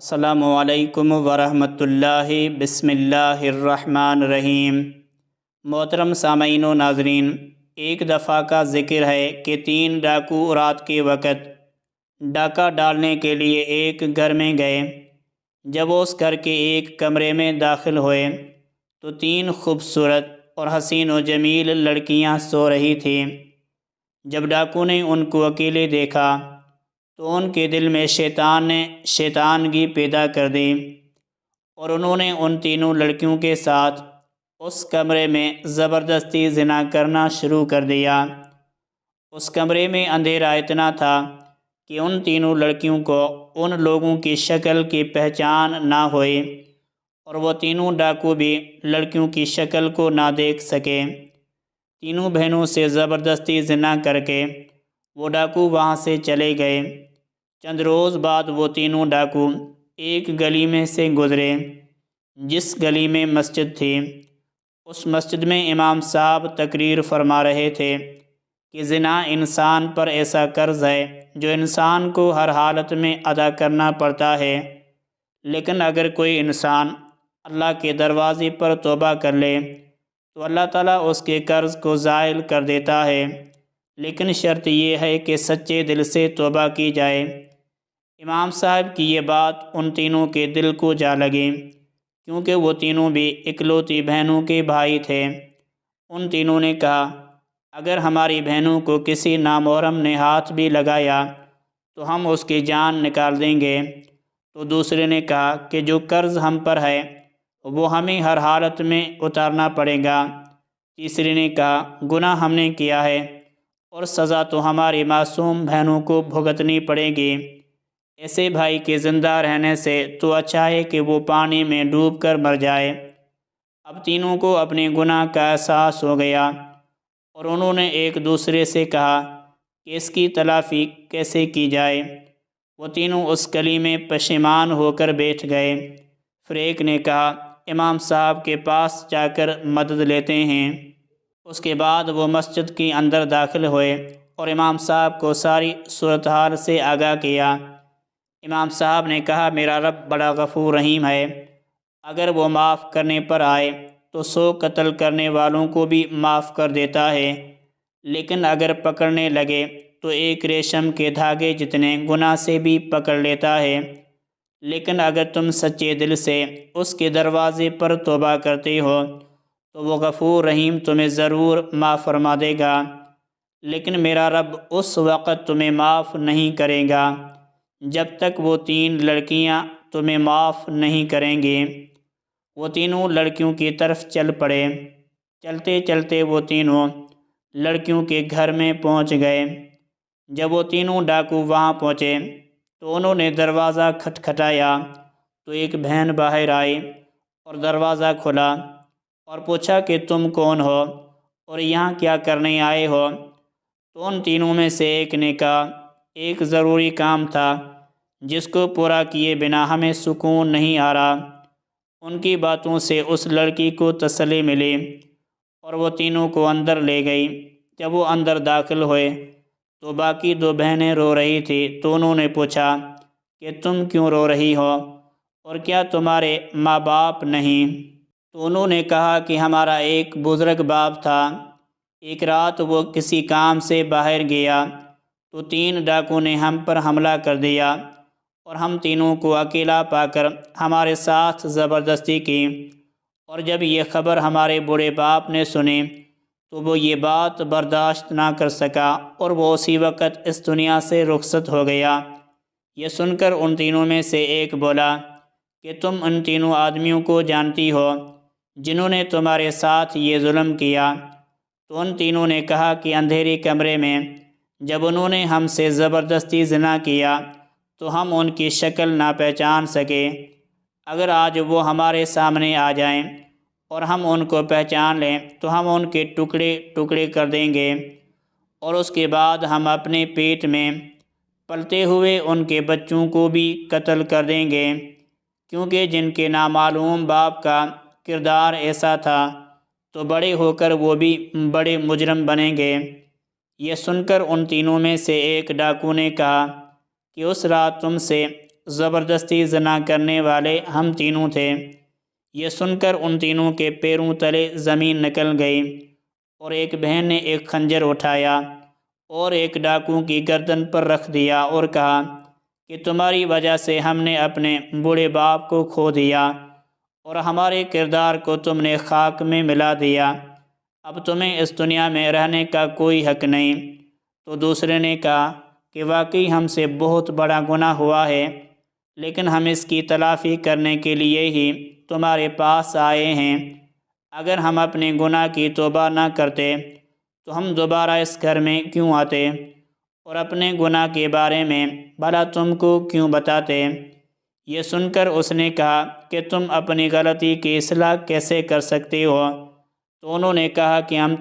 السلام علیکم ورحمۃ اللہ۔ بسم اللہ الرحمن الرحیم۔ محترم سامعین و ناظرین، ایک دفعہ کا ذکر ہے کہ 3 ڈاکو رات کے وقت ڈاکہ ڈالنے کے لیے ایک گھر میں گئے۔ جب وہ اس گھر کے ایک کمرے میں داخل ہوئے تو 3 خوبصورت اور حسین و جمیل لڑکیاں سو رہی تھیں۔ جب ڈاکو نے ان کو اکیلے دیکھا تو ان کے دل میں شیطان نے شیطانگی پیدا کر دی اور انہوں نے ان تینوں لڑکیوں کے ساتھ اس کمرے میں زبردستی زنا کرنا شروع کر دیا۔ اس کمرے میں اندھیرا اتنا تھا کہ ان تینوں لڑکیوں کو ان لوگوں کی شکل کی پہچان نہ ہوئی اور وہ تینوں ڈاکو بھی لڑکیوں کی شکل کو نہ دیکھ سکے۔ تینوں بہنوں سے زبردستی زنا کر کے وہ ڈاکو وہاں سے چلے گئے۔ چند روز بعد وہ تینوں ڈاکو ایک گلی میں سے گزرے جس گلی میں مسجد تھی۔ اس مسجد میں امام صاحب تقریر فرما رہے تھے کہ زنا انسان پر ایسا قرض ہے جو انسان کو ہر حالت میں ادا کرنا پڑتا ہے، لیکن اگر کوئی انسان اللہ کے دروازے پر توبہ کر لے تو اللہ تعالیٰ اس کے قرض کو زائل کر دیتا ہے، لیکن شرط یہ ہے کہ سچے دل سے توبہ کی جائے۔ امام صاحب کی یہ بات ان تینوں کے دل کو جا لگی، کیونکہ وہ تینوں بھی اکلوتی بہنوں کے بھائی تھے۔ ان تینوں نے کہا، اگر ہماری بہنوں کو کسی نامحرم نے ہاتھ بھی لگایا تو ہم اس کی جان نکال دیں گے۔ تو دوسرے نے کہا کہ جو قرض ہم پر ہے وہ ہمیں ہر حالت میں اتارنا پڑے گا۔ تیسرے نے کہا، گناہ ہم نے کیا ہے اور سزا تو ہماری معصوم بہنوں کو بھگتنی پڑے گی۔ ایسے بھائی کے زندہ رہنے سے تو اچھا ہے کہ وہ پانی میں ڈوب کر مر جائے۔ اب تینوں کو اپنے گناہ کا احساس ہو گیا اور انہوں نے ایک دوسرے سے کہا کہ اس کی تلافی کیسے کی جائے۔ وہ تینوں اس گلی میں پشیمان ہو کر بیٹھ گئے۔ پھر ایک نے کہا، امام صاحب کے پاس جا کر مدد لیتے ہیں۔ اس کے بعد وہ مسجد کے اندر داخل ہوئے اور امام صاحب کو ساری صورتحال سے آگاہ کیا۔ امام صاحب نے کہا، میرا رب بڑا غفور رحیم ہے، اگر وہ معاف کرنے پر آئے تو 100 قتل کرنے والوں کو بھی معاف کر دیتا ہے، لیکن اگر پکڑنے لگے تو ایک ریشم کے دھاگے جتنے گناہ سے بھی پکڑ لیتا ہے۔ لیکن اگر تم سچے دل سے اس کے دروازے پر توبہ کرتے ہو تو وہ غفور رحیم تمہیں ضرور معاف فرما دے گا، لیکن میرا رب اس وقت تمہیں معاف نہیں کرے گا جب تک وہ 3 لڑکیاں تمہیں معاف نہیں کریں گی۔ وہ تینوں لڑکیوں کی طرف چل پڑے۔ چلتے چلتے وہ تینوں لڑکیوں کے گھر میں پہنچ گئے۔ جب وہ تینوں ڈاکو وہاں پہنچے تو انہوں نے دروازہ کھٹکھٹایا تو ایک بہن باہر آئی اور دروازہ کھلا اور پوچھا کہ تم کون ہو اور یہاں کیا کرنے آئے ہو؟ تو ان تینوں میں سے ایک نے کہا، ایک ضروری کام تھا جس کو پورا کیے بنا ہمیں سکون نہیں آ رہا۔ ان کی باتوں سے اس لڑکی کو تسلی ملی اور وہ تینوں کو اندر لے گئی۔ جب وہ اندر داخل ہوئے تو باقی 2 بہنیں رو رہی تھیں، تو انہوں نے پوچھا کہ تم کیوں رو رہی ہو اور کیا تمہارے ماں باپ نہیں؟ تو انہوں نے کہا کہ ہمارا ایک بزرگ باپ تھا، ایک رات وہ کسی کام سے باہر گیا تو 3 ڈاکو نے ہم پر حملہ کر دیا اور ہم تینوں کو اکیلا پا کر ہمارے ساتھ زبردستی کی، اور جب یہ خبر ہمارے بوڑھے باپ نے سنی تو وہ یہ بات برداشت نہ کر سکا اور وہ اسی وقت اس دنیا سے رخصت ہو گیا۔ یہ سن کر ان تینوں میں سے ایک بولا کہ تم ان تینوں آدمیوں کو جانتی ہو جنہوں نے تمہارے ساتھ یہ ظلم کیا؟ تو ان تینوں نے کہا کہ اندھیرے کمرے میں جب انہوں نے ہم سے زبردستی زنا کیا تو ہم ان کی شکل نہ پہچان سکے۔ اگر آج وہ ہمارے سامنے آ جائیں اور ہم ان کو پہچان لیں تو ہم ان کے ٹکڑے ٹکڑے کر دیں گے، اور اس کے بعد ہم اپنے پیٹ میں پلتے ہوئے ان کے بچوں کو بھی قتل کر دیں گے، کیونکہ جن کے نامعلوم باپ کا کردار ایسا تھا تو بڑے ہو کر وہ بھی بڑے مجرم بنیں گے۔ یہ سن کر ان تینوں میں سے ایک ڈاکو نے کہا کہ اس رات تم سے زبردستی زنا کرنے والے ہم تینوں تھے۔ یہ سن کر ان تینوں کے پیروں تلے زمین نکل گئی، اور ایک بہن نے ایک خنجر اٹھایا اور ایک ڈاکو کی گردن پر رکھ دیا اور کہا کہ تمہاری وجہ سے ہم نے اپنے بوڑھے باپ کو کھو دیا اور ہمارے کردار کو تم نے خاک میں ملا دیا، اب تمہیں اس دنیا میں رہنے کا کوئی حق نہیں۔ تو دوسرے نے کہا کہ واقعی ہم سے بہت بڑا گناہ ہوا ہے، لیکن ہم اس کی تلافی کرنے کے لیے ہی تمہارے پاس آئے ہیں۔ اگر ہم اپنے گناہ کی توبہ نہ کرتے تو ہم دوبارہ اس گھر میں کیوں آتے اور اپنے گناہ کے بارے میں بھلا تم کو کیوں بتاتے؟ یہ سن کر اس نے کہا کہ تم اپنی غلطی کی اصلاح کیسے کر سکتے ہو؟ تو انہوں نے کہا کہ ہم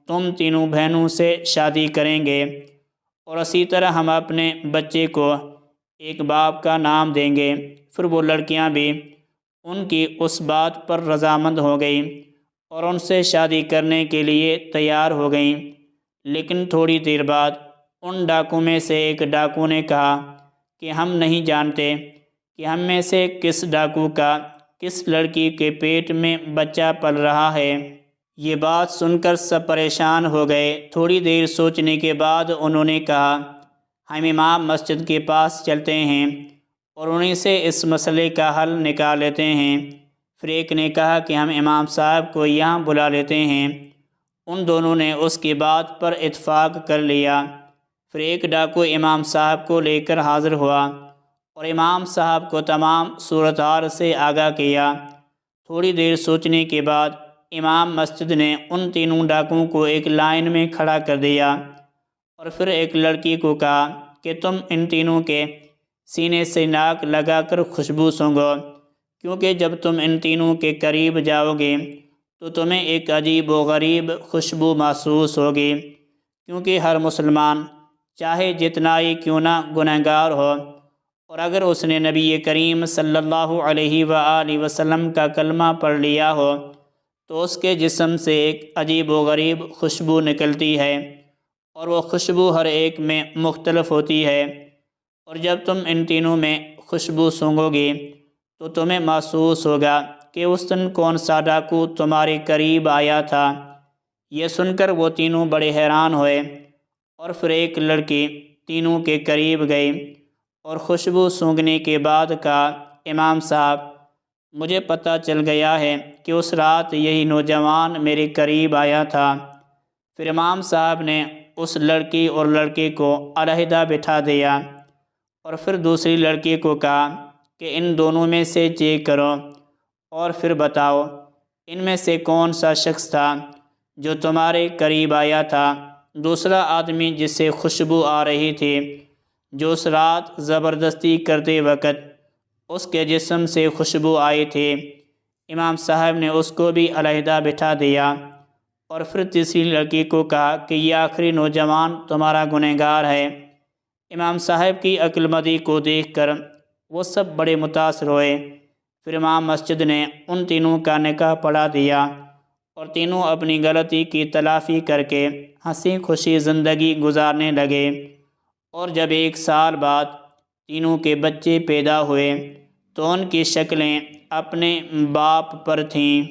تم تینوں بہنوں سے شادی کریں گے، اور اسی طرح ہم اپنے بچے کو ایک باپ کا نام دیں گے۔ پھر وہ لڑکیاں بھی ان کی اس بات پر رضامند ہو گئیں اور ان سے شادی کرنے کے لیے تیار ہو گئیں۔ لیکن تھوڑی دیر بعد ان ڈاکو میں سے ایک ڈاکو نے کہا کہ ہم نہیں جانتے کہ ہم میں سے کس ڈاکو کا کس لڑکی کے پیٹ میں بچہ پل رہا ہے۔ یہ بات سن کر سب پریشان ہو گئے۔ تھوڑی دیر سوچنے کے بعد انہوں نے کہا ہم امام مسجد کے پاس چلتے ہیں اور انہیں سے اس مسئلے کا حل نکال لیتے ہیں۔ پھر ایک نے کہا کہ ہم امام صاحب کو یہاں بلا لیتے ہیں۔ ان دونوں نے اس کی بات پر اتفاق کر لیا۔ پھر ایک ڈاکو امام صاحب کو لے کر حاضر ہوا اور امام صاحب کو تمام صورتحال سے آگاہ کیا۔ تھوڑی دیر سوچنے کے بعد امام مسجد نے ان تینوں ڈاکوؤں کو ایک لائن میں کھڑا کر دیا اور پھر ایک لڑکی کو کہا کہ تم ان تینوں کے سینے سے ناک لگا کر خوشبو سونگھو، کیونکہ جب تم ان تینوں کے قریب جاؤ گے تو تمہیں ایک عجیب و غریب خوشبو محسوس ہوگی، کیونکہ ہر مسلمان چاہے جتنا ہی کیوں نہ گنہگار ہو، اور اگر اس نے نبی کریم صلی اللہ علیہ وآلہ وسلم کا کلمہ پڑھ لیا ہو تو اس کے جسم سے ایک عجیب و غریب خوشبو نکلتی ہے، اور وہ خوشبو ہر ایک میں مختلف ہوتی ہے، اور جب تم ان تینوں میں خوشبو سونگھو گی تو تمہیں محسوس ہوگا کہ اس دن کون سا ڈاکو تمہارے قریب آیا تھا۔ یہ سن کر وہ تینوں بڑے حیران ہوئے، اور پھر ایک لڑکی تینوں کے قریب گئی اور خوشبو سونگھنے کے بعد کہا امام صاحب، مجھے پتہ چل گیا ہے کہ اس رات یہی نوجوان میرے قریب آیا تھا۔ پھر امام صاحب نے اس لڑکی اور لڑکے کو علیحدہ بٹھا دیا اور پھر دوسری لڑکی کو کہا کہ ان دونوں میں سے چیک کرو اور پھر بتاؤ ان میں سے کون سا شخص تھا جو تمہارے قریب آیا تھا۔ دوسرا آدمی جس سے خوشبو آ رہی تھی، جو اس رات زبردستی کرتے وقت اس کے جسم سے خوشبو آئی تھی، امام صاحب نے اس کو بھی علیحدہ بٹھا دیا اور پھر تیسری لڑکی کو کہا کہ یہ آخری نوجوان تمہارا گنہگار ہے۔ امام صاحب کی عقل مندی کو دیکھ کر وہ سب بڑے متاثر ہوئے۔ پھر امام مسجد نے ان تینوں کا نکاح پڑھا دیا اور تینوں اپنی غلطی کی تلافی کر کے ہنسی خوشی زندگی گزارنے لگے، اور جب 1 سال بعد تینوں کے بچے پیدا ہوئے تو ان کی شکلیں اپنے باپ پر تھیں۔